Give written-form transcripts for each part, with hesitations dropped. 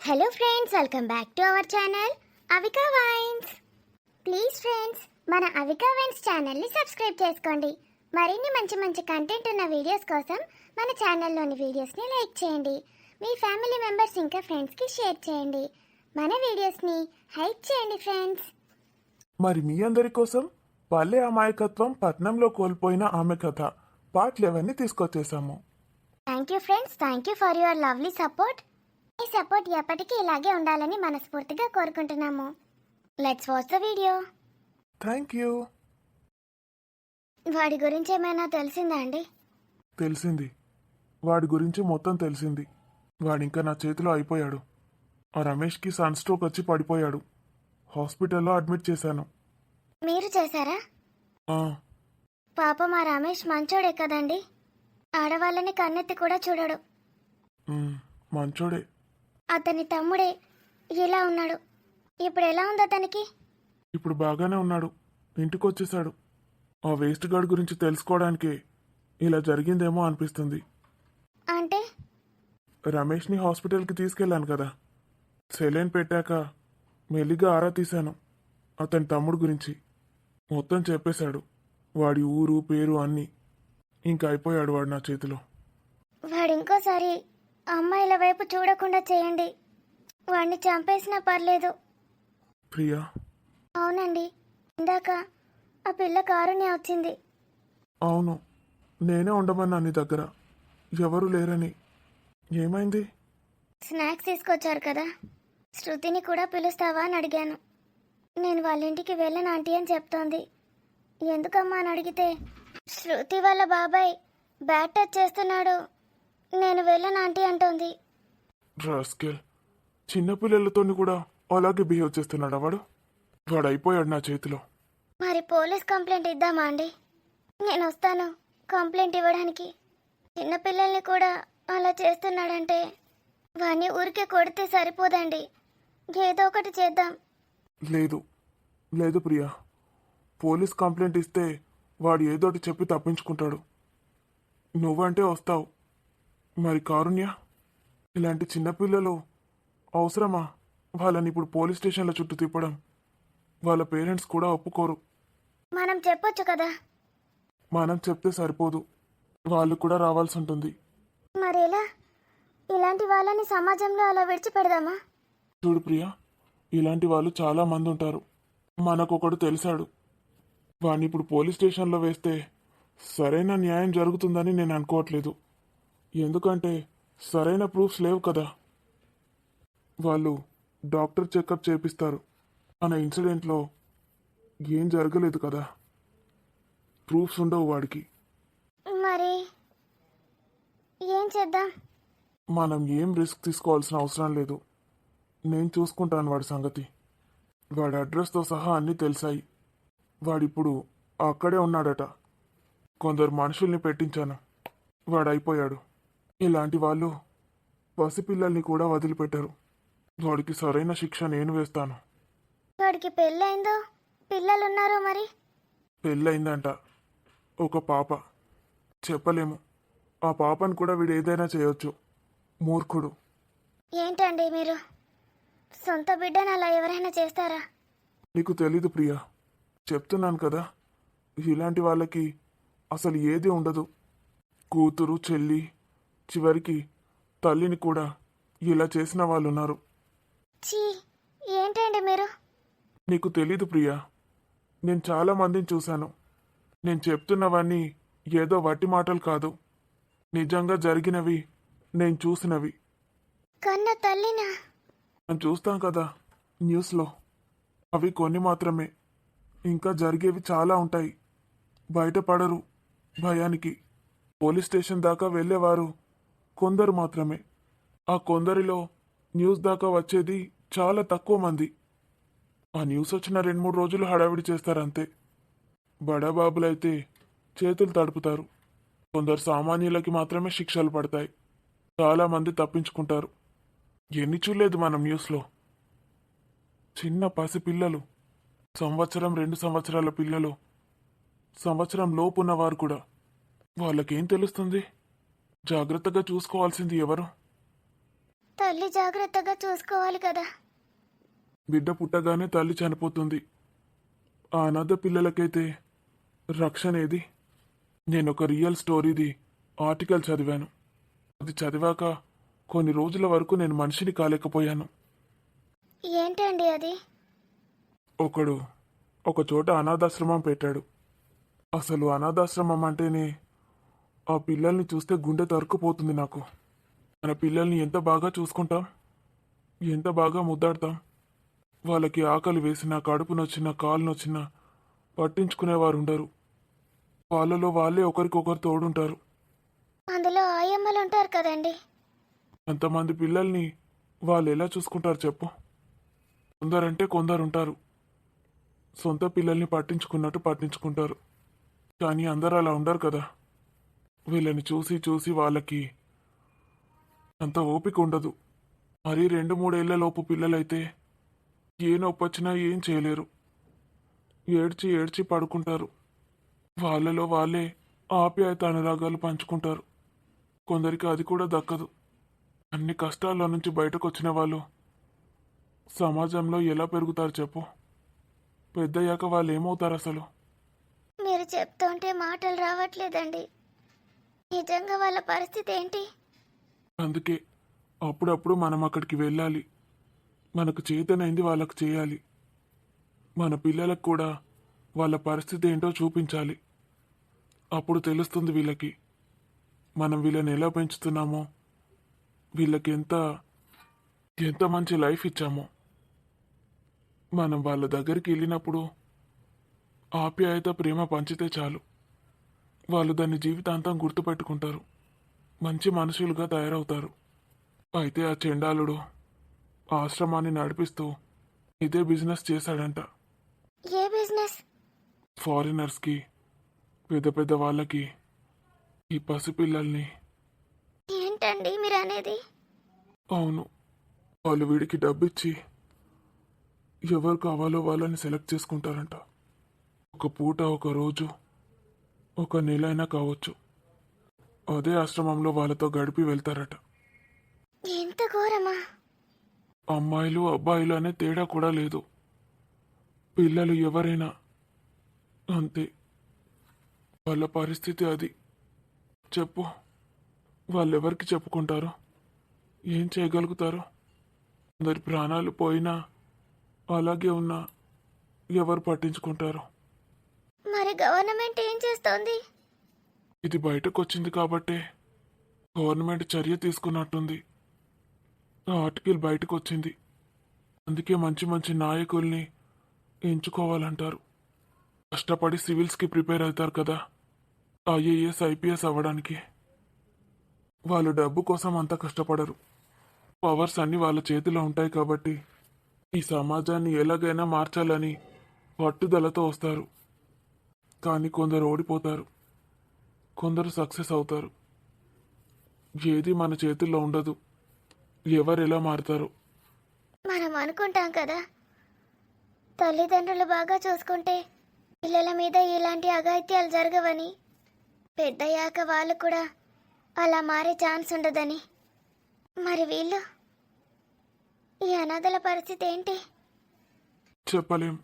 Hello friends, welcome back to our channel Avika wines. Please friends, మన Avika wines ఛానల్ని subscribe చేసుకోండి. మరిన్ని మంచి మంచి కంటెంట్ ఉన్న వీడియోస్ కోసం మన ఛానల్లోని వీడియోస్ని లైక్ చేయండి. మీ ఫ్యామిలీ మెంబర్స్ ఇంకా ఫ్రెండ్స్కి షేర్ చేయండి. మన వీడియోస్ని హైప్ చేయండి ఫ్రెండ్స్. మరి మీ అందరి కోసం పల్లె అమాయకత్వం పట్నంలో కోల్పోయిన ఆమె కథ పార్ట్ 11ని తీసుకొచ్చేసాము. Thank you friends, thank you for your lovely support. ఈ సపోర్ట్ ఎప్పటికీ ఇలాగే ఉండాలని మనస్ఫూర్తిగా కోరుకుంటున్నాము. Let's watch the video. Thank you. వాడి గురించి ఏమైనా తెలిసిందా అండి? తెలిసింది, వాడి గురించి మొత్తం తెలిసింది. వాడింకా నా చేతిలో అయిపోయాడు. ఆ రమేష్కి సన్ స్ట్రోక్ వచ్చి పడిపోయాడు. హాస్పిటల్లో అడ్మిట్ చేశాను. మీరు చేశారా? ఆ, పాపం ఆ రమేష్ మంచోడే కదండి. ఆడవాళ్ళని కన్నెత్తి కూడా చూడడు. మంచోడే. అతని తమ్ముడే ఇలా ఉన్నాడు. ఇప్పుడు ఎలా ఉంది అతనికి? ఇప్పుడు బాగానే ఉన్నాడు. ఇంటికి వచ్చేసాడు. ఆ వేస్ట్ గార్డ్ గురించి తెలుసుకోవడానికే ఇలా జరిగిందేమో అనిపిస్తుంది. అంటే రమేష్ని హాస్పిటల్కి తీసుకెళ్ళాను కదా, సెలైన్ పెట్టాక మెల్లిగా ఆరా తీశాను అతని తమ్ముడు గురించి. మొత్తం చెప్పేశాడు, వాడి ఊరు పేరు అన్నీ. ఇంకా అయిపోయాడు వాడు నా చేతిలో. వాడు ఇంకోసారి అమ్మాయిల వైపు చూడకుండా చేయండి. వాడిని చంపేసినా పర్లేదు. ప్రియా? అవునండి, ఇందాక ఆ పిల్ల కారుణ్య వచ్చింది. అవును, నేనే ఉండమన్నా నీ దగ్గర, ఎవరు లేరని. ఏమైంది? స్నాక్స్ తీసుకొచ్చారు కదా, శృతిని కూడా పిలుస్తావా అని అడిగాను. నేను వాళ్ళ ఇంటికి వెళ్ళను ఆంటీ అని చెప్తోంది. ఎందుకమ్మా అని అడిగితే, శృతి వాళ్ళ బాబాయ్ బ్యాట్ టచ్ చేస్తున్నాడు, నేను వెళ్ళను ఆంటీ అంటోంది. రాస్కెల్, చిన్నపిల్లలతోని కూడా అలాగే బిహేవ్ చేస్తున్నాడా వాడు? వాడు అయిపోయాడు నా చేతిలో. మరి పోలీస్ కంప్లైంట్ ఇద్దామా అండి? నేను వస్తాను కంప్లైంట్ ఇవ్వడానికి. చిన్నపిల్లల్ని కూడా అలా చేస్తున్నాడంటే వాణ్ణి ఊరికే కొడితే సరిపోదండి, ఏదో ఒకటి చేద్దాం. లేదు లేదు ప్రియా, పోలీస్ కంప్లైంట్ ఇస్తే వాడు ఏదోటి చెప్పి తప్పించుకుంటాడు. నువ్వంటే వస్తావు, మరి కారుణ్య? ఇలాంటి చిన్నపిల్లలు అవసరమా? వాళ్ళని ఇప్పుడు పోలీస్ స్టేషన్ల చుట్టూ తిప్పడం వాళ్ళ పేరెంట్స్ కూడా ఒప్పుకోరు. మనం చెప్పొచ్చు కదా. మనం చెప్తే సరిపోదు, వాళ్ళు కూడా రావాల్సి ఉంటుంది. మరెలా? ఇలాంటి వాళ్ళని సమాజంలో అలా విడిచిపెడదామా? చూడు ప్రియా, ఇలాంటి వాళ్ళు చాలా మంది ఉంటారు. మనకొకడు తెలిసాడు. వాడిని ఇప్పుడు పోలీస్ స్టేషన్లో వేస్తే సరైన న్యాయం జరుగుతుందని నేను అనుకోవట్లేదు. ఎందుకంటే సరైన ప్రూఫ్స్ లేవు కదా. వాళ్ళు డాక్టర్ చెకప్ చేపిస్తారు, మన ఇన్సిడెంట్లో ఏం జరగలేదు కదా, ప్రూఫ్స్ ఉండవు వాడికి. మరి ఏం చేద్దాం? మనం ఏం రిస్క్ తీసుకోవాల్సిన అవసరం లేదు. నేను చూసుకుంటాను వాడి సంగతి. వాడి అడ్రస్తో సహా అన్నీ తెలిసాయి. వాడిప్పుడు అక్కడే ఉన్నాడట. కొందరు మనుషుల్ని పెట్టించాను, వాడైపోయాడు. ఇలాంటి వాళ్ళు పసిపిల్లల్ని కూడా వదిలిపెట్టారు. వాడికి సరైన శిక్ష నేను వేస్తాను. వాడికి పెళ్ళైందో పిల్లలున్నారో? మరి పెళ్ళయిందంట, ఒక పాప. చెప్పలేము, ఆ పాపను కూడా వీడు ఏదైనా చేయొచ్చు. మూర్ఖుడు. ఏంటండి మీరు? సొంత బిడ్డను అలా ఎవరైనా చేస్తారా? నీకు తెలీదు ప్రియా, చెప్తున్నాను కదా. ఇలాంటి వాళ్ళకి అసలు ఏది ఉండదు. కూతురు, చెల్లి, చివరికి తల్లిని కూడా ఇలా చేసిన వాళ్ళు ఉన్నారు. ఛీ, ఏంటండి మీరు? నీకు తెలీదు ప్రియా, నేను చాలా మందిని చూశాను. నేను చెప్తున్నవన్నీ ఏదో వట్టి మాటలు కాదు, నిజంగా జరిగినవి, నేను చూసినవి. కన్న తల్లినా? మనం చూస్తాం కదా న్యూస్లో, అవి కొన్ని మాత్రమే. ఇంకా జరిగేవి చాలా ఉంటాయి. బయటపడరు భయానికి. పోలీస్ స్టేషన్ దాకా వెళ్ళేవారు కొందరు మాత్రమే. ఆ కొందరిలో న్యూస్ దాకా వచ్చేది చాలా తక్కువ మంది. ఆ న్యూస్ వచ్చిన 2-3 రోజులు హడావిడి చేస్తారంతే. బడాబాబులైతే చేతులు తడుపుతారు. కొందరు సామాన్యులకి మాత్రమే శిక్షలు పడతాయి. చాలామంది తప్పించుకుంటారు. ఎన్ని చూడలేదు మనం న్యూస్లో. చిన్న పసి పిల్లలు, 1-2 సంవత్సరాల పిల్లలు, సంవత్సరం లోపున్నవారు కూడా. వాళ్ళకేం తెలుస్తుంది? జాగ్రత్తగా చూసుకోవాల్సింది ఎవరు? తల్లి జాగ్రత్తగా చూసుకోవాలి కదా. బిడ్డ పుట్టగానే తల్లి చనిపోతుంది. ఆ అనాథ పిల్లలకైతే రక్షణ ఏది? నేను ఒక రియల్ స్టోరీది ఆర్టికల్ చదివాను. అది చదివాక కొన్ని రోజుల వరకు నేను మనిషిని కాలేకపోయాను. ఏంటండి అది? ఒకడు ఒక చోట అనాథాశ్రమం పెట్టాడు. అసలు అనాథాశ్రమం అంటేనే ఆ పిల్లల్ని చూస్తే గుండె తరుక్కుపోతుంది నాకు. మన పిల్లల్ని ఎంత బాగా చూసుకుంటాం, ఎంత బాగా ముద్దాడతాం. వాళ్ళకి ఆకలి వేసినా, కడుపు నొచ్చినా, కాలు నొచ్చినా పట్టించుకునేవారు ఉండరు. వాళ్ళలో వాళ్ళే ఒకరికొకరు తోడుంటారు. అందులో ఆయమ్మలు ఉంటారు కదండి. అంతమంది పిల్లల్ని వాళ్ళు ఎలా చూసుకుంటారు చెప్పు? కొందరంటే కొందరుంటారు, సొంత పిల్లల్ని పట్టించుకున్నట్టు పట్టించుకుంటారు. కానీ అందరూ అలా ఉండరు కదా. వీళ్ళని చూసి చూసి వాళ్ళకి అంత ఓపిక ఉండదు. మరీ 2-3 ఏళ్లలోపు పిల్లలైతే ఏ నొప్పొచ్చినా ఏం చేయలేరు. ఏడ్చి ఏడ్చి పడుకుంటారు. వాళ్ళలో వాళ్ళే ఆప్యాయత అనురాగాలు పంచుకుంటారు. కొందరికి అది కూడా దక్కదు. అన్ని కష్టాల్లో నుంచి బయటకు వచ్చిన వాళ్ళు సమాజంలో ఎలా పెరుగుతారు చెప్పు? పెద్దయ్యాక వాళ్ళు ఏమవుతారు అసలు? మీరు చెప్తుంటే మాటలు రావట్లేదండి. నిజంగా వాళ్ళ పరిస్థితి ఏంటి? అందుకే అప్పుడప్పుడు మనం అక్కడికి వెళ్ళాలి. మనకు చేతనైంది వాళ్ళకు చేయాలి. మన పిల్లలకు కూడా వాళ్ళ పరిస్థితి ఏంటో చూపించాలి. అప్పుడు తెలుస్తుంది వీళ్ళకి మనం వీళ్ళని ఎలా పెంచుతున్నామో, వీళ్ళకి ఎంత ఎంత మంచి లైఫ్ ఇచ్చామో. మనం వాళ్ళ దగ్గరికి వెళ్ళినప్పుడు ఆప్యాయత, ప్రేమ పంచితే చాలు. వాళ్ళు దాన్ని జీవితాంతం గుర్తుపెట్టుకుంటారు. మంచి మనుషులుగా తయారవుతారు. అయితే ఆ చెండాలుడు ఆశ్రమాన్ని నడిపిస్తూ ఇదే బిజినెస్ చేశాడంట. ఏ బిజినెస్? ఫారినర్స్కి, పెద్ద పెద్ద వాళ్ళకి ఈ పసిపిల్లల్ని. ఏంటండి మీరు అనేది? అవును, వాళ్ళు వీడికి డబ్బిచ్చి ఎవరు కావాలో వాళ్ళని సెలెక్ట్ చేసుకుంటారంట. ఒక పూట, ఒక రోజు, ఒక నెలైనా కావచ్చు. అదే ఆశ్రమంలో వాళ్ళతో గడిపి వెళ్తారట. ఎంత ఘోరమా! అమ్మాయిలు అబ్బాయిలు అనే తేడా కూడా లేదు. పిల్లలు ఎవరైనా అంతే. వాళ్ళ పరిస్థితి అది. చెప్పు, వాళ్ళెవరికి చెప్పుకుంటారు? ఏం చేయగలుగుతారు? అందరి ప్రాణాలు పోయినా అలాగే ఉన్నా ఎవరు పట్టించుకుంటారు? మరి గవర్నమెంట్ ఏం చేస్తోంది? ఇది బయటకు వచ్చింది కాబట్టే గవర్నమెంట్ చర్య తీసుకున్నట్టుంది. ఆ ఆర్టికల్ బయటకు వచ్చింది. అందుకే మంచి మంచి నాయకుల్ని ఎంచుకోవాలంటారు. కష్టపడి సివిల్స్కి ప్రిపేర్ అవుతారు కదా, ఐఏఎస్ ఐపీఎస్ అవ్వడానికి. వాళ్ళు డబ్బు కోసం అంత కష్టపడరు. పవర్స్ అన్నీ వాళ్ళ చేతిలో ఉంటాయి కాబట్టి ఈ సమాజాన్ని ఎలాగైనా మార్చాలని పట్టుదలతో వస్తారు. కానీ కొందరు ఓడిపోతారు, కొందరు సక్సెస్ అవుతారు. ఏది మన చేతుల్లో ఉండదు. ఎవరు ఎలా మారుతారో. మనం అనుకుంటాం కదా, తల్లిదండ్రులు బాగా చూసుకుంటే పిల్లల మీద ఇలాంటి అఘాయిత్యాలు జరగవని. పెద్దయ్యాక వాళ్ళు కూడా అలా మారే ఛాన్స్ ఉండదని. మరి వీళ్ళు, ఈ అనాథల పరిస్థితి ఏంటి? చెప్పలేం.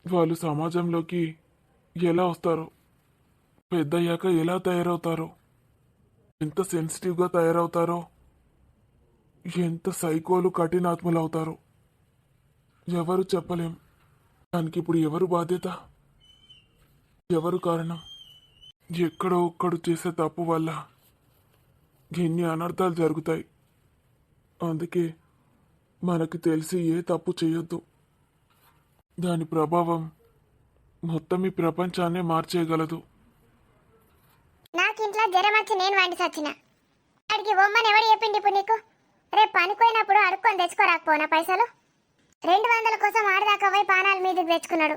వాళ్ళు సమాజంలోకి ఎలా వస్తారో, పెద్దయ్యాక ఎలా తయారవుతారో, ఎంత సెన్సిటివ్గా తయారవుతారో, ఎంత సైకోలు కఠినాత్ములు అవుతారో ఎవరు చెప్పలేం. దానికి ఇప్పుడు ఎవరు బాధ్యత? ఎవరు కారణం? ఎక్కడో ఒక్కడు చేసే తప్పు వల్ల ఎన్ని అనర్థాలు జరుగుతాయి. అందుకే మనకి తెలిసి ఏ తప్పు చేయొద్దు. దాని ప్రభావం మొత్తం ఈ ప్రపంచాన్నే మార్చేయగలదు. నాకు ఇంట్లో జ్వరం వచ్చి నేను వండి సచ్చిన. అడిగి బొమ్మని ఎవడు చెప్పింది ఇప్పుడు నీకు? రేపు పనిపోయినప్పుడు అడుక్కొని తెచ్చుకోరాకపోనా పైసలు? 200 కోసం ఆడదాకా పోయి పానాల మీదకి తెచ్చుకున్నాడు.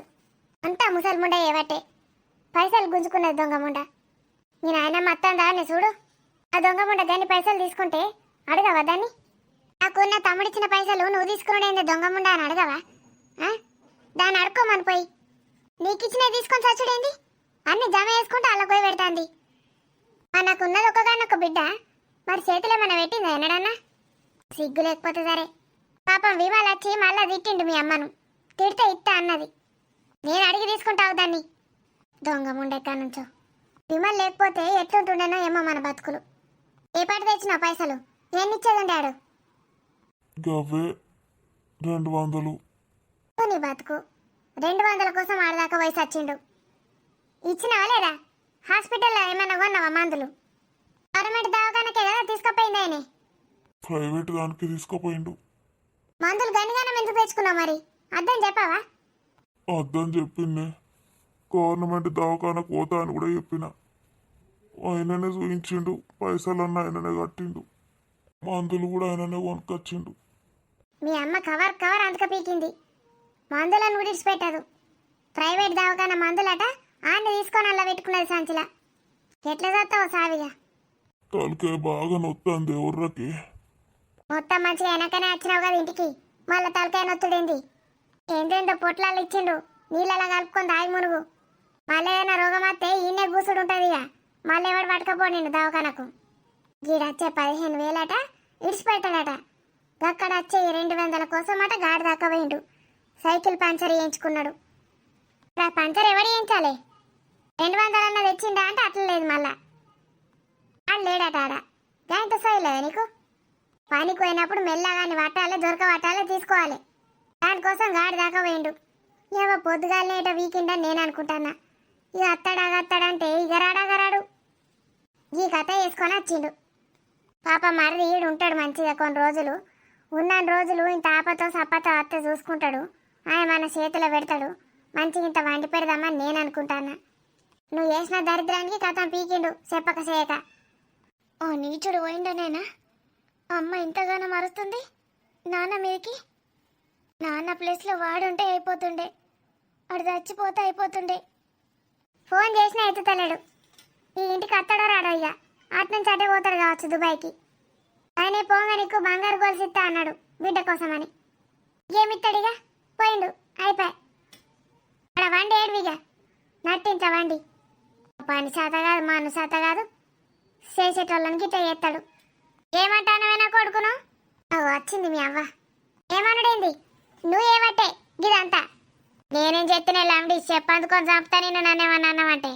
అంతా ముసలి ముండ ఏవట్టే పైసలు గుంజుకున్నది దొంగ ముండ. నీ నాయనమ్మ అత్తందా అని చూడు. ఆ దొంగ ముండ దాన్ని పైసలు తీసుకుంటే అడగవా దాన్ని? నాకున్న తమ్ముడిచ్చిన పైసలు నువ్వు తీసుకున్నాడేంది దొంగ ముండ అని అడగవా? దాన్ని అడుక్కోమని పోయి. నీకిచ్చినవి తీసుకొని చచ్చుడేంది? అన్ని జమ వేసుకుంటే అలా పోయి పెడతాంది. మనకున్నది ఒకగానొక బిడ్డ, మరి చేతిలో ఏమైనా పెట్టిందా ఎన్నడన్నా సిగ్గు లేకపోతే సరే. పాపం విమల్ వచ్చి మళ్ళా తిట్టిండు మీ అమ్మను. తిడితే ఇత్తా అన్నది. నేను అడిగి తీసుకుంటావు దాన్ని. దొంగ ముండెక్క నుంచో. విమల్ లేకపోతే ఎట్లుంటుండేనో ఏమో మన బతుకులు. ఏ పాటి తెచ్చినావు పైసలు? ఎన్నిచ్చేదండాడు? గవ్వే 200. నీ బతుకు 200 కోసం ఆడదాకా వయసు వచ్చిండు. ఇచ్చినావా లేదా? హాస్పిటల్లో ఏమైనా కొన్నావా మందులు? గవర్నమెంట్ దవాఖానకే కదా తీసుకుపోయింది ఆయన. ప్రైవేట్ దానికి తీసుకుపోయిండు. మందులు గనిగానం ఎందుకు తెచ్చుకున్నావు మరి? అర్థం చెప్పావా? అర్థం చెప్పిందే. గవర్నమెంట్ దవాఖానకు పోతా అని కూడా చెప్పిన. ఆయననే చూయించిండు. పైసలన్నా ఆయననే కట్టిండు. మందులు కూడా ఆయననే కొనుకొచ్చిండు. మీ అమ్మ కవర్ అంతక పీకింది. మందులను విడిచిపెట్టదు. ప్రైవేట్ దవాఖాన మందులట ఆన్ని తీసుకొని అలా పెట్టుకున్నది సంచిలా. ఎట్లా చేస్తావు సావిగా? తలకే బాగా నొత్తంది ఎవర్రకి. మొత్తం మంచిగా వెనకనే వచ్చినావు కదా ఇంటికి. మళ్ళీ తలకాయ నొత్తుడేంది? ఏంటేంటో పొట్లాలు ఇచ్చిండు. నీళ్ళలా కలుపుకొని దాగి మునుగు. మళ్ళీ ఏదైనా రోగం వస్తే ఈయనే కూసుడు ఉంటుంది. ఇక మళ్ళీ ఎవడు పట్టుకపోనిండు దవాఖానకు. గీడొచ్చే 15,000 ఇడిచిపెట్టాడట. గక్కడ వచ్చే 200 కోసం అట గాడి దాకా పోయిండు. సైకిల్ పంచర్ వేయించుకున్నాడు. ఇప్పుడు ఆ పంచర్ ఎవరు వేయించాలి? 200 అన్న తెచ్చిండా అంటే అట్లా లేదు. మళ్ళా ఆడు లేడట ఆడ. దాంతో సైలేదు నీకు. పనికి పోయినప్పుడు మెల్లగాని పట్టాలి, దొరకబట్టాలి, తీసుకోవాలి. దానికోసం గాడి దాకా పోయిండు. ఏవో పొద్దుగాలనేట వీకెండ్ నేను అనుకుంటానా. ఇక అత్తాడంటే ఇక రాడు. ఈ కథ వేసుకొని వచ్చిండు. పాప మరిది ఈడు ఉంటాడు మంచిగా కొన్ని రోజులు. ఉన్న రోజులు ఇంత ఆపతో సప్పతో అత్త చూసుకుంటాడు. ఆయన మన చేతిలో పెడతాడు. మంచిగా ఇంత వండి పెడదామని నేను అనుకుంటానా. నువ్వు చేసిన దరిద్రానికి కథం పీకిండు చెప్పక చేయక. ఓ నీచుడు పోయిండనేనా? అమ్మ ఇంతగానో మరుస్తుంది నాన్న మీదకి. నాన్న ప్లేస్లో వాడుంటే అయిపోతుండే. అడు చచ్చిపోతే అయిపోతుండే. ఫోన్ చేసినా ఎత్తుతలేడు. ఈ ఇంటికి అత్తడో రాడో. ఇక అటు నుంచి అటే పోతాడు కావచ్చు దుబాయ్కి. ఆయనే పోంగా నీకు బంగారు గోల్స్ ఇస్తా అన్నాడు బిడ్డ కోసమని. ఏమిస్తాడిగా? పోయిండు. అయిపోయి అక్కడ వండి ఏడువిగా నట్టించ వండి. పని శాత కాదు, మాను శాత కాదు. చేసేటోళ్ళని గిట్ట చేస్తాడు. ఏమంటానవైనా కొడుకును? వచ్చింది మీ అవ్వ. ఏమన్నాడేంది? నువ్వు ఏమంటే గిదంతా నేనేం చెప్తున్నా లాంటి చెప్పందుకొని చంపుతా. నేను నన్నేమన్నా అన్నావంటే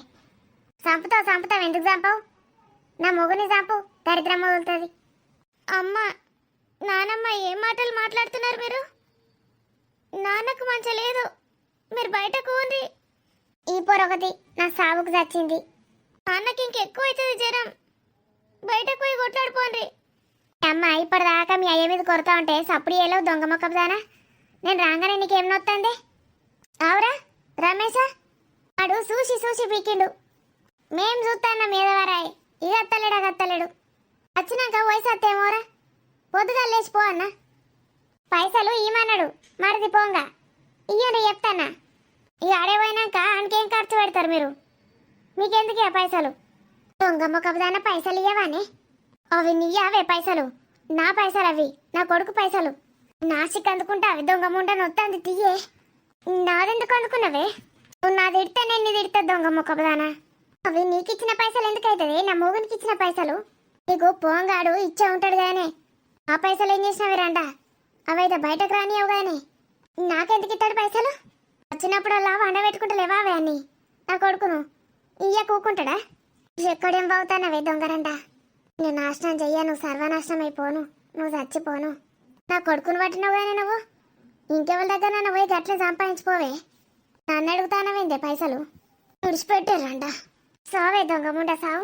చంపుతావు. ఎందుకు చంపవు? నా మొగుని చంపు, దరిద్రం మొదలుతుంది. అమ్మ, నానమ్మ ఏం మాటలు మాట్లాడుతున్నారు మీరు? నాన్నకు మంచి లేదు. మీరు బయటకు పోండి. ఈ పొరొకటి నా సావుకు చచ్చింది. నాన్నకి ఇంకెక్కువ అవుతుంది జ్వరం. బయటకు పోయి కొట్లాడిపోండి. అమ్మ ఇప్పటిదాకా మీ అయ్య మీద కొరతా ఉంటే సప్పుడు ఏలో దొంగ మొక్కపు దానా. నేను రాగానే నీకేం నొత్తంది? అవురా రమేశా? వాడు చూసి పీకిండు. మేం చూస్తాన్న మీదవారాయి. ఇక అత్తలేడు. వచ్చినాక వయసు అత్తేమోరా. పొద్దుగా లేచిపో అన్న. పైసలు ఇమ్మన్నాడు మరిది పోంగా. ఇయ్యండి చెప్తానా. ఇక ఆడేపోయినాక ఆయనకేం ఖర్చు పెడతారు మీరు? మీకెందుకు ఆ పైసలు? దొంగ మొక్కదాన పైసలు ఇవ్వవానే? అవి నీయవే పైసలు? నా పైసలు అవి. నా కొడుకు పైసలు. నాసిక్ అందుకుంటా అవి. దొంగ ముండ నొత్తంది తీయే. నాదెందుకు అందుకున్నవే? నువ్వు నా తిడితే నేను నీ తిడతా దొంగ మొక్కదానా. అవి నీకు ఇచ్చిన పైసలు ఎందుకు అవుతుంది? నా మొగునికి ఇచ్చిన పైసలు. నీకు పోంగాడు ఇచ్చే ఉంటాడు కానీ ఆ పైసలు ఏం చేసినవి రండా? అవైతే బయటకు రానియవు కానీ నాకెందుకు ఇస్తాడు పైసలు? వచ్చినప్పుడు అలా వండ పెట్టుకుంటలేవా అవే అన్ని? నా కొడుకును ఇయ్య కూకుంటాడా? ఎక్కడేం బాగుతానవే దొంగరంట. నేను నాశనం చెయ్య, నువ్వు సర్వనాశనం అయిపోను, నువ్వు చచ్చిపోను. నా కొడుకును పట్టినవు కానీ నువ్వు ఇంకెవరి దగ్గర నన్ను పోయి గట్ల సంపాదించిపోవే. నన్ను అడుగుతానవేందే పైసలు? విడిచిపెట్టారంట. సావే దొంగ ముండ సావు.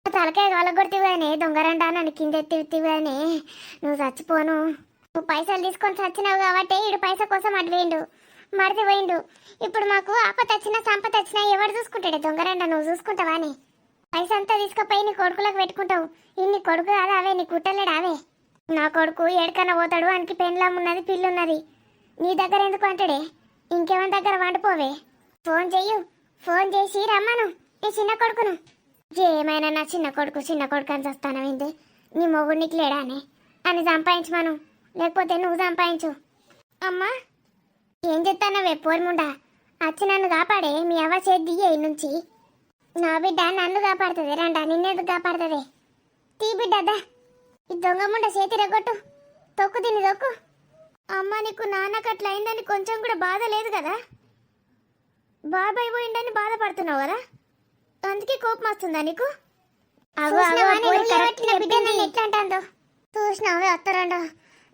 తలకాయ గొలగొడితిగానే దొంగరంట నన్ను కిందెత్తిగానే నువ్వు చచ్చిపోను. నువ్వు పైసలు తీసుకొని చచ్చినావు కాబట్టి ఇడు పైస కోసం అటు వేయండు, మరిది పోయిండు. ఇప్పుడు మాకు ఆపత వచ్చినా సంపత వచ్చినా ఎవరు చూసుకుంటాడే దొంగరంట? నువ్వు చూసుకుంటావాని? పైస అంతా తీసుకుపోయి నీ కొడుకులకు పెట్టుకుంటావు. ఇన్ని కొడుకు కాదు అవే, నీ కుట్టలేడు అవే. నా కొడుకు ఎక్కడికన్నా పోతాడు, ఆయనకి పెండ్లాం ఉన్నది, పిల్లున్నది. నీ దగ్గర ఎందుకు అంటాడే? ఇంకేమని దగ్గర వండిపోవే. ఫోన్ చెయ్యు, ఫోన్ చేసి రమ్మను నీ చిన్న కొడుకును. ఏమైనా నా చిన్న కొడుకు అని చూస్తానవింది. నీ మొగుడు నీకు లేడానే అని సంపాదించమను, లేకపోతే నువ్వు సంపాదించు. అమ్మా ఏం చెప్తానవే పోర్ముండా? వచ్చి నన్ను కాపాడే. మీ అవ్వ చేద్ది నుంచి. నా బిడ్డ నన్ను కాపాడుతుంది రండా, నిన్నెందుకు కాపాడుతుంది? తీ బిడ్డ ఈ దొంగ ముండ చేతి రెగొట్టు, తొక్కు తిని తొక్కు. అమ్మ నీకు నాన్నకు అట్లా అయిందని కొంచెం కూడా బాధ లేదు కదా? బాబాయ్ పోయిండని బాధపడుతున్నావు కదా, అందుకే కోపం వస్తుందా నీకు? చూసినావే అత్తరండో,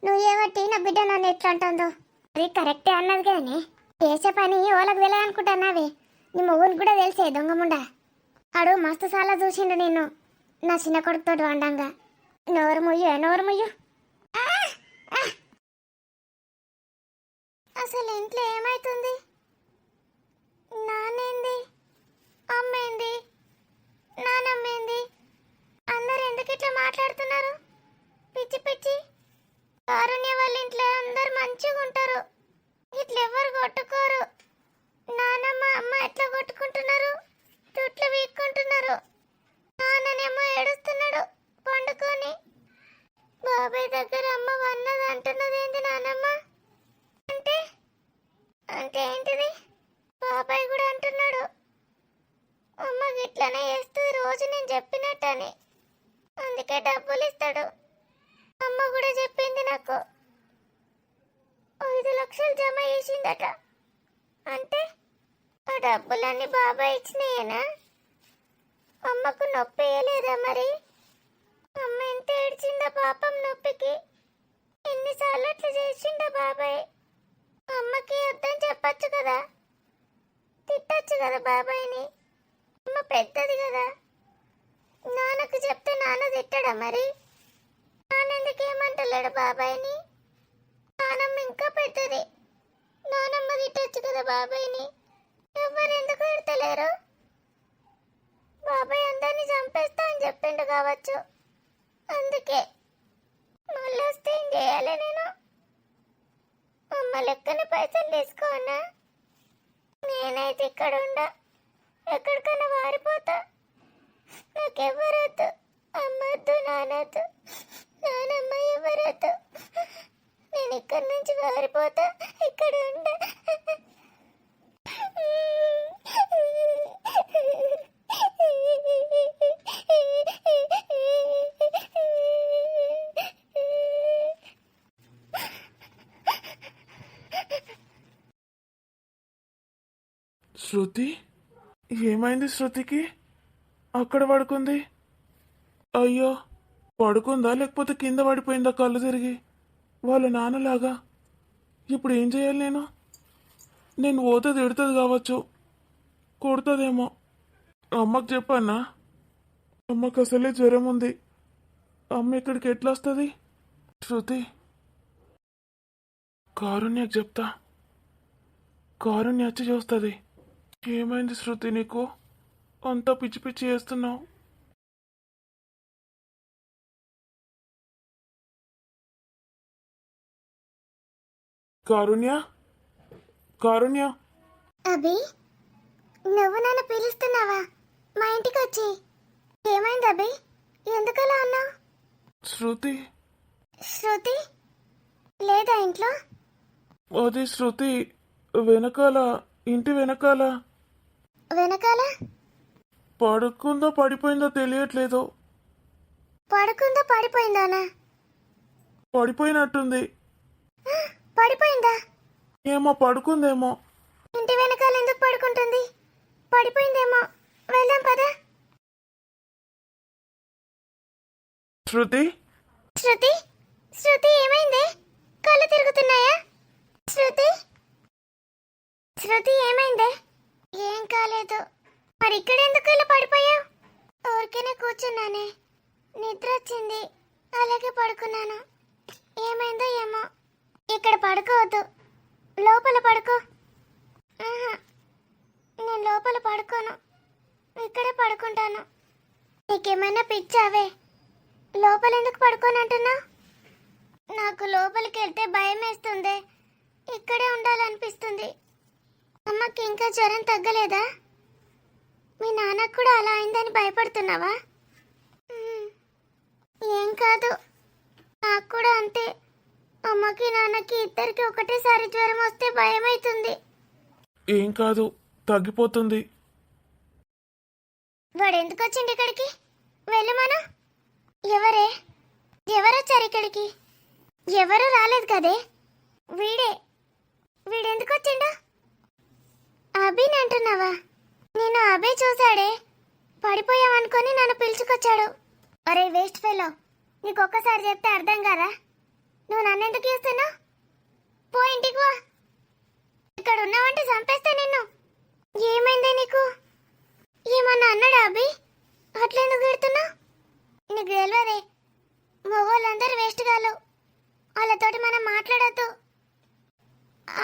నువ్వు ఏమట్టి నా బిడ్డ నన్ను ఎట్లా అంటుందో. అది కరెక్టే అన్నది కానీ చేసే పని వాళ్ళకి వెళ్ళాలనుకుంటున్నావే. నీ మొగుని కూడా తెలిసే దొంగముండా. ఆడు మస్తు సార్లు చూసిండు నిన్ను నా చిన్న కొడుకుతో వండంగా. నోరు ముయ్యు. అసలు ఇంట్లో ఏమైతుంది? నాన్నేంది, అమ్మేంది, నానమ్మేంది, అందరు ఎందుకు ఇట్లా మాట్లాడుతున్నారు? పిచ్చి పిచ్చి. కారుణ్య వాళ్ళ ఇంట్లో అందరు మంచిగా ఉంటారు, ఇట్లా ఎవరు కొట్టుకోరు. నానమ్మ అమ్మ ఎట్లా కొట్టుకుంటున్నారు, చుట్లు వీక్కుంటున్నారు. నాన్ననేమో ఏడుస్తున్నాడు పండుకొని. బాబాయ్ దగ్గర అమ్మ వన్నది అంటున్నది ఏంది నానమ్మ? అంటే అంటే ఏంటిది? బాబాయ్ కూడా అంటున్నాడు అమ్మకి ఇట్లనే చేస్తుంది రోజు నేను చెప్పినట్టని, అందుకే డబ్బులు ఇస్తాడు. అమ్మ కూడా చెప్పింది నాకు 5 లక్షలు జమ చేసిందట. అంటే ఆ డబ్బులన్నీ బాబాయ్ ఇచ్చినాయేనా? అమ్మకు నొప్పి వేయలేదా మరి? అమ్మ ఎంత ఏడ్చిందా పాపం నొప్పికి. ఎన్నిసార్లు అట్లా చేసిండా బాబాయ్? అమ్మకి వద్దని చెప్పచ్చు కదా, తిట్టచ్చు కదా బాబాయ్ని. అమ్మ పెద్దది కదా, నాన్నకు చెప్తే నాన్న తిట్టడా మరి? నాన్నెందుకు ఏమంటలేడు బాబాయ్ని? నానమ్మ ఇంకా పెద్దది, నానమ్మ తిట్టచ్చు కదా బాబాయ్ని. ఎవరెందుకు తిడతలేరు? బాబాయ్ అందరినీ చంపేస్తా అని చెప్పిండు కావచ్చు, అందుకే. మళ్ళీ వస్తే ఏం చేయాలి నేను? అమ్మ లెక్కన పైసలు తీసుకోనా? నేనైతే ఇక్కడ ఉండా, ఎక్కడికైనా వారిపోతా. నాకెవరొద్దు, అమ్మొద్దు, నానొద్దు, నానమ్మ ఎవరొద్దు. నేను ఇక్కడి నుంచి వారిపోతా, ఇక్కడ ఉండా. శృతి, ఏమైంది శృతికి? అక్కడ పడుకుంది. అయ్యో, పడుకుందా లేకపోతే కింద పడిపోయిందా కళ్ళు తిరిగి వాళ్ళ నాన్నలాగా? ఇప్పుడు ఏం చేయాలి నేను పోతే తిడుతుంది కావచ్చు, కొడుతుందేమో. అమ్మకు చెప్పన్నా? అమ్మకు అసలే జ్వరం ఉంది, అమ్మ ఇక్కడికి ఎట్లా వస్తుంది? శృతి, కారుణ్యకు చెప్తా, కారుణ్య వచ్చి చూస్తుంది. ఏమైంది శృతి నీకు? అంతా పిచ్చి పిచ్చి చేస్తున్నావు. కారుణ్య, కారుణ్య. అభి, నువ్వు నన్ను పిలుస్తున్నావా మా ఇంటికి వచ్చి? ఏమైంది అభి, ఎందుకలా అన్నావు? శృతి. శృతి లేదా ఇంట్లో? అది శృతి వెనకాల, ఇంటి వెనకాల. వెనకాల? పడుకుందో పడిపోయిందో తెలియట్లేదు. పడుకుందా పడిపోయిందానా? పడిపోయినట్టుంది. పడిపోయిందా? ఏమో, పడుకుందేమో. ఇంటి వెనకాల ఎందుకు పడుకుంటుంది? పడిపోయిందేమో, వెళ్దాం పదా. శృతి, శృతి, శృతి ఏమైంది? కళ్ళు తిరుగుతున్నాయా? శృతి, శృతి ఏమైందే? ఏం కాలేదు. మరి ఇక్కడ ఎందుకు ఇలా పడిపోయావు? ఊరికేనే కూర్చున్నానే, నిద్ర వచ్చింది, అలాగే పడుకున్నాను. ఏమైందో ఏమో. ఇక్కడ పడుకోవద్దు, లోపల పడుకో. ఆహా, నేను లోపల పడుకోను, ఇక్కడే పడుకుంటాను. నీకేమైనా పిచ్చావే? లోపల ఎందుకు పడుకోనంటున్నా? నాకు లోపలికి వెళ్తే భయం వేస్తుంది, ఇక్కడే ఉండాలనిపిస్తుంది. అమ్మకి ఇంకా జ్వరం తగ్గలేదా? మీ నాన్నకు కూడా అలా అయిందని భయపడుతున్నావా? ఏం కాదు, నాకు కూడా అంతే. అమ్మకి నాన్నకి ఇద్దరికి ఒకటేసారి జ్వరం వస్తే భయం అవుతుంది. ఏం కాదు, తగ్గిపోతుంది. వాడు ఎందుకు వచ్చిండు ఇక్కడికి? వెళ్ళమను. ఎవరే? ఎవరొచ్చారు ఇక్కడికి? ఎవరు రాలేదు కదే. వీడెందుకు వచ్చిండు? అభిని అంటున్నావా? నేను అభి చూశాడే, పడిపోయావనుకొని నన్ను పిలుచుకొచ్చాడు. అరే వేస్ట్ ఫెలో, నీకు ఒక్కసారి చెప్తే అర్థం కాదా? నువ్వు నన్నెందుకు చూస్తున్నావు? పో ఇంటికి పో. ఇక్కడ ఉన్నావంటే చంపేస్తా నిన్ను. ఏమైందే నీకు? ఏమన్నా అన్నాడా అభి? అట్లెందుకు తిడుతున్నావు? నీకు తెలియదే, మగవాళ్ళందరూ వేస్ట్ గాలు, వాళ్ళతోటి మనం మాట్లాడద్దు.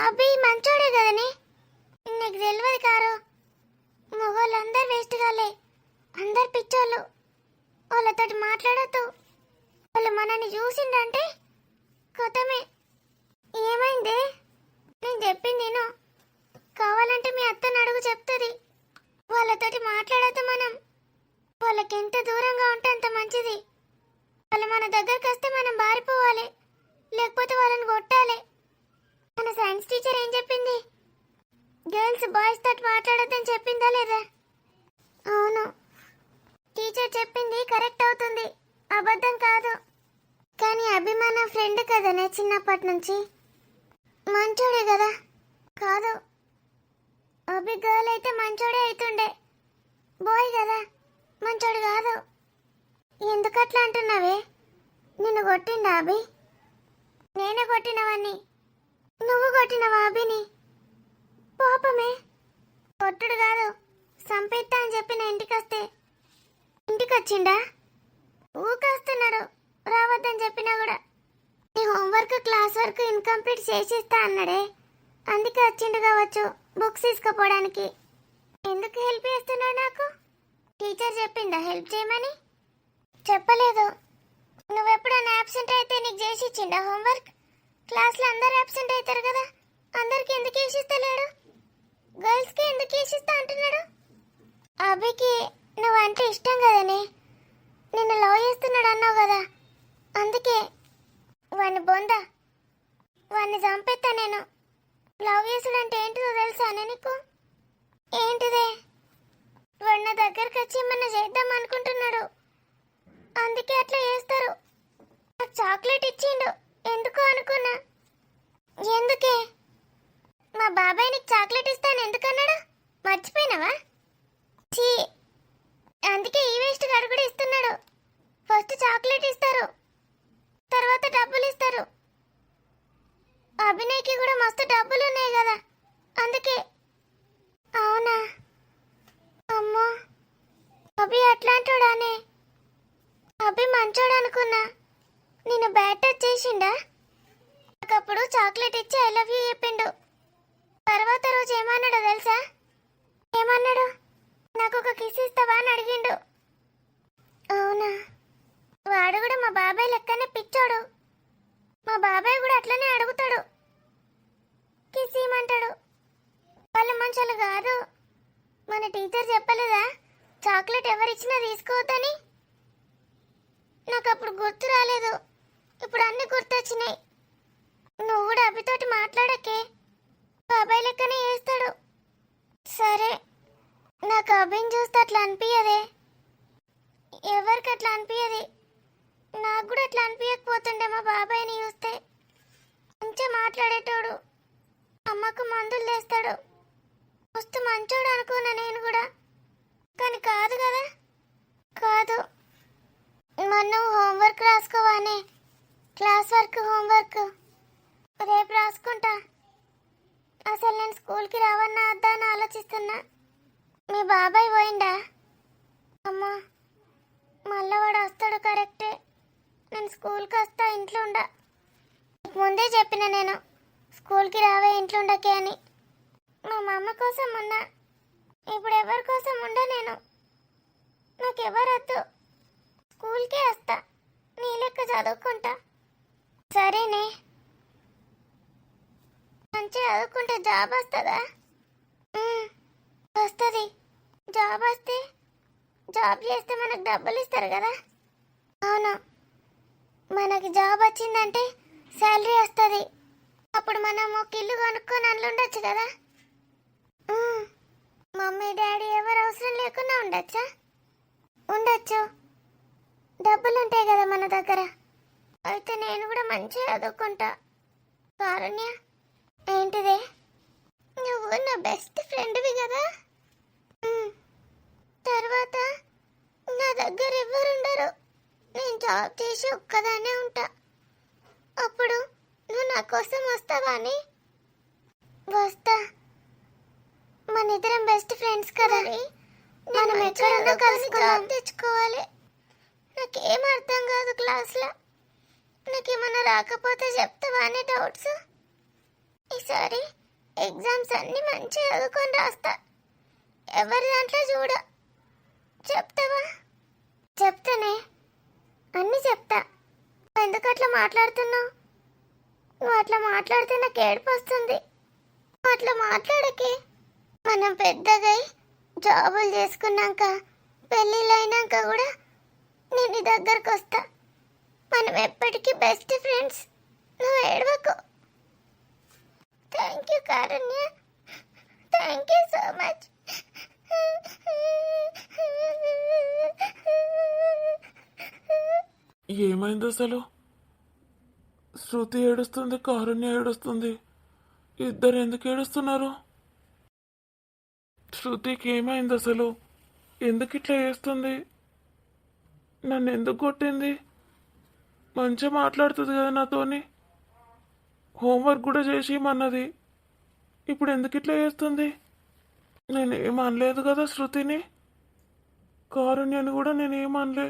అభి మంచోడే కదని. నీకు తెలియదు కారు, మగవాళ్ళందరూ వేస్ట్ గాలే, అందరు పిచ్చోళ్ళు, వాళ్ళతోటి మాట్లాడద్దు. వాళ్ళు మనల్ని చూసిండంటే కొత్తమే. ఏమైందే? నేను చెప్పింది నేను, కావాలంటే మీ అత్తని అడుగు చెప్తుంది. వాళ్ళతోటి మాట్లాడద్దు మనం. వాళ్ళకి ఎంత దూరంగా ఉంటే అంత మంచిది. వాళ్ళు మన దగ్గరకు వస్తే మనం బారిపోవాలి, లేకపోతే వాళ్ళని కొట్టాలి. మన సైన్స్ టీచర్ ఏం చెప్పింది? గర్ల్స్ బాయ్స్ తోటి మాట్లాడొద్దని చెప్పిందా లేదా? అవును, టీచర్ చెప్పింది కరెక్ట్ అవుతుంది, అబద్ధం కాదు. కానీ అభిమాన ఫ్రెండ్ కదనే చిన్నప్పటి నుంచి, మంచోడే కదా. కాదు, అభి గర్ల్ అయితే మంచోడే అవుతుండే, బాయ్ కదా, మంచోడు కాదు. ఎందుకట్లా అంటున్నావే? నిన్ను కొట్టిండా అభి? నేనే కొట్టినవన్నీ. నువ్వు కొట్టినవా అభిని? పాపమే. కొట్టుడు కాదు, సంపేత్తా అని చెప్పిన ఇంటికొస్తే ఇంటికి వచ్చిండా? ఊకొస్తున్నాడు, రావద్దని చెప్పినా కూడా. నీ హోంవర్క్ క్లాస్ వర్క్ ఇన్కంప్లీట్ చేసిస్తా అన్నాడే, అందుకే వచ్చిండు కావచ్చు బుక్స్ తీసుకుపోవడానికి. ఎందుకు హెల్ప్ చేస్తున్నాడు నాకు? టీచర్ చెప్పిందా హెల్ప్ చేయమని? చెప్పలేదు. నువ్వెప్పుడైనా యాబ్సెంట్ అయితే నీకు చేసి ఇచ్చిండా హోంవర్క్? క్లాస్లో అందరు యాబ్సెంట్ అవుతారు కదా, అందరికి ఎందుకు వేసిస్తలేడు? గర్ల్స్కి ఎందుకు వేసిస్తా అంటున్నాడు? అభికి నువ్వంటే ఇష్టం కదనే, నిన్ను లవ్ చేస్తున్నాడు అన్నావు కదా, అందుకే. వాడిని బొంద, వాడిని చంపేస్తా నేను. లవ్ చేసుడంటే ఏంటిదో తెలుసానే నీకు? ఏంటిదే? వాడు నా దగ్గరికి వచ్చి ఏమన్నా చేద్దాం అనుకుంటున్నాడు, అందుకే అట్లా చేస్తారు. నాకు చాక్లెట్ ఇచ్చిండు, ఎందుకు అనుకున్నా. ఎందుకే? మా బాబాయ్ నీకు చాక్లెట్ ఇస్తాను ఎందుకన్నాడు? మర్చిపోయినావా? చీ, అందుకే ఈ వేస్ట్ గాడు కూడా ఇస్తున్నాడు. ఫస్ట్ చాక్లెట్ ఇస్తారు, తర్వాత డబ్బులు ఇస్తారు. అభినయ్కి కూడా మస్తు డబ్బులు ఉన్నాయి కదా, అందుకే. అవునా? అమ్మో, అభి అట్లాంటోడానే. అభి మంచోడు అనుకున్నా, నేను బ్యాట్ టచ్ చేసిండా? నాకప్పుడు చాక్లెట్ ఇచ్చి ఐ లవ్ యూ చెప్పిండు. తర్వాత రోజు ఏమన్నాడో తెలుసా? ఏమన్నాడు? నాకు ఒక కిస్ ఇస్తావా అని అడిగిండు. అవునా? వాడు కూడా మా బాబాయ్ లెక్కనే పిచ్చోడు. మా బాబాయ్ కూడా అట్లనే అడుగుతాడు, కిస్ ఇమ్మంటాడు. వాళ్ళ మనుషులు కాదు. మన టీచర్ చెప్పలేదా చాక్లెట్ ఎవరిచ్చినా తీసుకోవద్దని? నాకు అప్పుడు గుర్తు రాలేదు, ఇప్పుడు అన్ని గుర్తొచ్చినాయి. నువ్వు కూడా అభితోటి మాట్లాడకే, బాబాయ్ లెక్కనే చేస్తాడు. సరే, నాకు అభిని చూస్తే అట్లా అనిపించదే, ఎవరికి అట్లా అనిపించదు. నాకు కూడా అట్లా అనిపించకపోతుండే మా బాబాయ్ని చూస్తే. మంచిగా మాట్లాడేటోడు, అమ్మకు మందులు తెస్తాడు, మస్తు మంచోడు అనుకున్నా నేను కూడా. కానీ కాదు కదా. కాదు. మొన్న హోంవర్క్ రాసుకోవానే, క్లాస్ వర్క్ హోంవర్క్ రేపు రాసుకుంటా. అసలు నేను స్కూల్కి రావన్నా వద్దా అని ఆలోచిస్తున్నా. మీ బాబాయ్ పోయిండా? అమ్మా, మళ్ళా వాడు వస్తాడు కరెక్టే. నేను స్కూల్కి వస్తా, ఇంట్లో ఉండా. ముందే చెప్పిన నేను, స్కూల్కి రావే ఇంట్లో ఉండకే అని. మా అమ్మ కోసం ఉన్నా, ఇప్పుడు ఎవరి కోసం ఉండా నేను. నాకెవరు వద్దు, స్కూల్కే వస్తా, నీ లెక్క చదువుకుంటా. సరేనే, మంచిగా చదువుకుంటే జాబ్ వస్తుందా? వస్తుంది. జాబ్ వస్తే, జాబ్ చేస్తే మనకు డబ్బులు ఇస్తారు కదా. అవును, మనకి జాబ్ వచ్చిందంటే శాలరీ వస్తుంది. అప్పుడు మనం ఒక ఇల్లు కొనుక్కొని అందులో ఉండొచ్చు కదా. మమ్మీ డాడీ ఎవరు అవసరం లేకుండా ఉండొచ్చా? ఉండొచ్చు, డబ్బులు ఉంటాయి కదా మన దగ్గర. మంచిగా చదువుకుంటా. కారుణ్య, ఏంటిదే? నువ్వు నా బెస్ట్ ఫ్రెండ్వి కదా. తర్వాత నా దగ్గర ఎవరుండరు. నేను జాబ్ చేసి ఒక్కదానే ఉంటా. అప్పుడు నువ్వు నా కోసం వస్తావా అని? వస్తా. మన ఇద్దరం బెస్ట్ ఫ్రెండ్స్ కదా, మనం ఎక్కడున్నా కలిసి జాబ్ తెచ్చుకోవాలి. నాకేం అర్థం కాదు క్లాస్లో. నాకేమన్నా రాకపోతే చెప్తావా అని డౌట్స్. ఈసారి ఎగ్జామ్స్ అన్నీ మంచిగా చదువుకొని రాస్తా. ఎవరి దాంట్లో చూడ. చెప్తావా? చెప్తానే, అన్నీ చెప్తా. ఎందుకు అట్లా మాట్లాడుతున్నావు? నువ్వు అట్లా మాట్లాడితే నాకు ఏడుపు వస్తుంది. అట్లా మాట్లాడకే. మనం పెద్దగా జాబులు చేసుకున్నాక, పెళ్ళిళ్ళు అయినాక కూడా నేను నీ దగ్గరకు వస్తా. మనం ఎప్పటికీ బెస్ట్ ఫ్రెండ్స్. నువ్వు ఏడవకు. Thank you Karunya, thank you so much. ఏమైంది అసలు? శృతి ఏడుస్తుంది, కారుణ్య ఏడుస్తుంది. ఇద్దరు ఎందుకు ఏడుస్తున్నారు? శృతికి ఏమైంది అసలు? ఎందుకు ఇట్లా చేస్తుంది? నన్ను ఎందుకు కొట్టింది? మంచిగా మాట్లాడుతుంది కదా నాతోని. హోంవర్క్ కూడా చేసి ఇమ్మన్నది. ఇప్పుడు ఎందుకు ఇట్లా చేస్తుంది? నేనేం అనలేదు కదా శృతిని. కారుణ్యాన్ని కూడా నేనేం అనలే.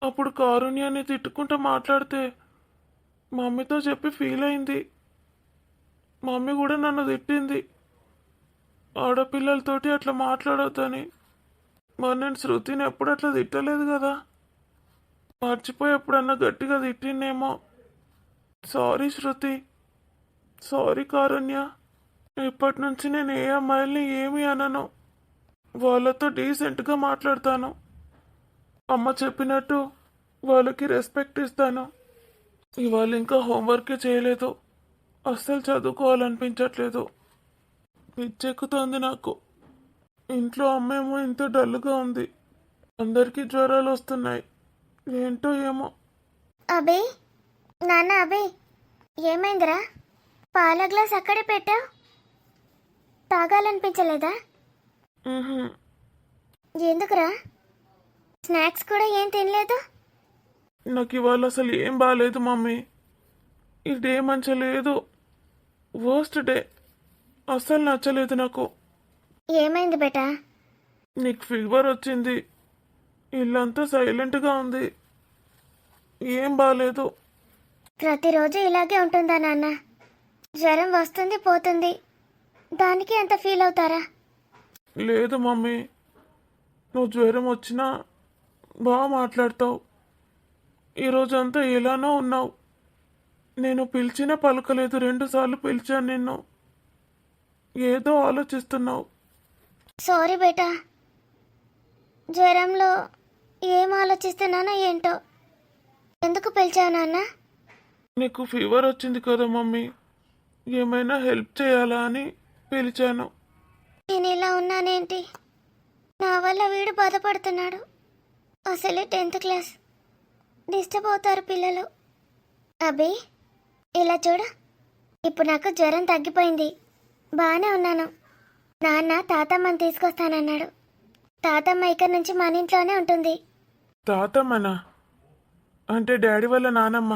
అప్పుడు కారుణ్యాన్ని తిట్టుకుంటూ మాట్లాడితే మమ్మీతో చెప్పి ఫీల్ అయింది. మమ్మీ కూడా నన్ను తిట్టింది, ఆడపిల్లలతోటి అట్లా మాట్లాడొద్దని. మరి నేను శృతిని ఎప్పుడు అట్లా తిట్టలేదు కదా. మర్చిపోయి ఎప్పుడన్నా గట్టిగా తిట్టిందేమో. సారీ శృతి, సారీ కారుణ్య. ఇప్పటి నుంచి నేను ఏ అమ్మాయిల్ని ఏమీ అనను. వాళ్ళతో డీసెంట్గా మాట్లాడతాను. అమ్మ చెప్పినట్టు వాళ్ళకి రెస్పెక్ట్ ఇస్తాను. ఇవాళ ఇంకా హోంవర్కే చేయలేదు. అస్సలు చదువుకోవాలనిపించట్లేదు. పిచ్చెక్కుతోంది నాకు. ఇంట్లో అమ్మేమో ఇంత డల్గా ఉంది. అందరికీ జ్వరాలు వస్తున్నాయి. ఏంటో ఏమో. అబే, నాన్న అబే, ఏమైందిరా? పాల గ్లాస్ అక్కడే పెట్టావు. తాగాలనిపించలేదా? ఉహుం. ఎందుకురా? స్నాక్స్ కూడా ఏం తినలేదు? నాకు ఇవాళ అసలు ఏం బాగాలేదు మమ్మీ. ఈ డే మంచిగా లేదు. Worst day. అస్సలు నచ్చలేదు నాకు. ఏమైంది బేటా? నీకు ఫీవర్ వచ్చింది. ఇల్లంతా సైలెంట్గా ఉంది. ఏం బాగాలేదు. ప్రతిరోజు ఇలాగే ఉంటుందా నాన్న? జ్వరం వస్తుంది పోతుంది, దానికి ఎంత ఫీల్ అవుతారా? లేదు మమ్మీ, నువ్వు జ్వరం వచ్చినా బాగా మాట్లాడతావు. ఈరోజంతా ఎలానో ఉన్నావు. నేను పిలిచినా పలకలేదు. 2 సార్లు పిలిచాను నిన్ను. ఏదో ఆలోచిస్తున్నావు. సారీ బేటా, జ్వరంలో ఏం ఆలోచిస్తున్నానో ఏంటో. ఎందుకు పిలిచావు నాన్న? నీకు ఫీవర్ వచ్చింది కదా మమ్మీ, ఏమైనా హెల్ప్ చేయాలా అని పిలిచాను. నేను ఇలా ఉన్నానేంటి? నా వల్ల వీడు బాధపడుతున్నాడు. అసలే 10th క్లాస్. డిస్టర్బ్ అవుతారు పిల్లలు. అభి, ఇలా చూడు. ఇప్పుడు నాకు జ్వరం తగ్గిపోయింది, బాగానే ఉన్నాను. నాన్న తాతమ్మని తీసుకొస్తానన్నాడు. తాతమ్మ ఇక్కడి నుంచి మన ఇంట్లోనే ఉంటుంది. తాతమ్మనా? అంటే డాడీ వాళ్ళ నానమ్మ?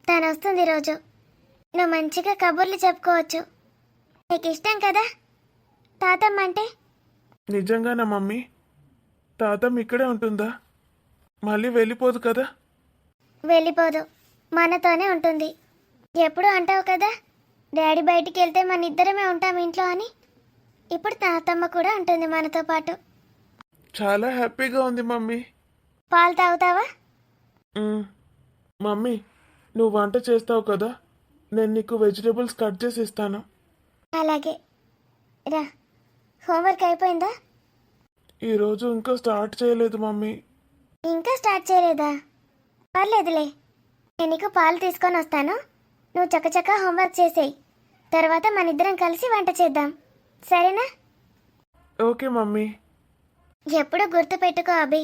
తను వస్తుంది రోజు. నువ్వు మంచిగా కబుర్లు చెప్పుకోవచ్చు. నీకు ఇష్టం కదా తాతమ్మ అంటే? నిజంగానా మమ్మీ? తాతమ్మ ఇక్కడే ఉంటుందా? మళ్ళీ వెళ్ళిపోదు కదా? వెళ్ళిపోదు, మనతోనే ఉంటుంది. ఎప్పుడు అంటావు కదా డాడీ బయటికి వెళ్తే మన ఇద్దరమే ఉంటాం ఇంట్లో అని. ఇప్పుడు తాతమ్మ కూడా ఉంటుంది మనతో పాటు. చాలా హ్యాపీగా ఉంది మమ్మీ. పాలు తాగుతావా? మమ్మీ, నువ్వు వంట చేస్తావు కదా, నేను నీకు వెజిటేబుల్స్ కట్ చేసి ఇస్తాను. అలాగే రా. హోంవర్క్ అయిపోయిందా? ఈరోజు ఇంకా స్టార్ట్ చేయలేదు మమ్మీ. ఇంకా స్టార్ట్ చేయలేదా? పర్లేదులే, నేను నీకు పాలు తీసుకొని వస్తాను. నువ్వు చకచక హోంవర్క్ చేసేయి. తర్వాత మన ఇద్దరం కలిసి వంట చేద్దాం, సరేనా? Okay mummy. ఎప్పుడు గుర్తుపెట్టుకో అభి,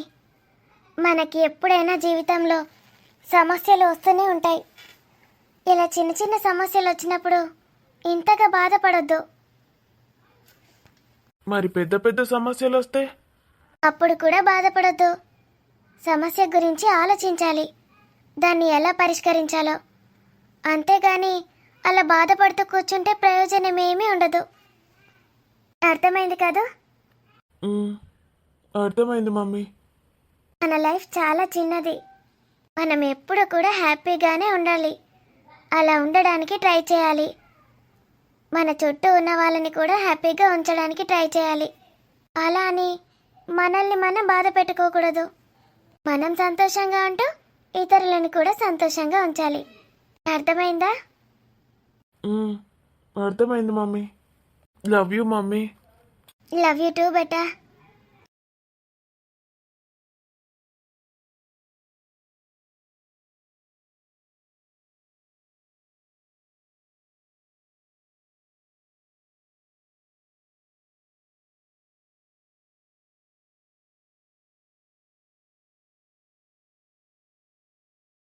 మనకి ఎప్పుడైనా జీవితంలో సమస్యలు వస్తూనే ఉంటాయి. ఇలా చిన్న చిన్న సమస్యలు వచ్చినప్పుడు ఇంతగా బాధపడొద్దు. మరి పెద్ద పెద్ద సమస్యలు వస్తే? అప్పుడు కూడా బాధపడొద్దు. సమస్య గురించి ఆలోచించాలి, దాన్ని ఎలా పరిష్కరించాలో. అంతేగాని అలా బాధపడుతూ కూర్చుంటే ప్రయోజనం ఏమీ ఉండదు. అర్థమైంది కదా? అర్థమైంది మమ్మీ. మన లైఫ్ చాలా చిన్నది. మనం ఎప్పుడు కూడా హ్యాపీగానే ఉండాలి. అలా ఉండడానికి ట్రై చేయాలి. మన చుట్టూ ఉన్న వాళ్ళని కూడా హ్యాపీగా ఉంచడానికి ట్రై చేయాలి. అలా అని మనల్ని మనం బాధ పెట్టుకోకూడదు. మనం సంతోషంగా ఉంటూ ఇతరులను కూడా సంతోషంగా ఉంచాలి. అర్థమైందా? అర్థమైంది mummy. Love you mummy. Love you two beta.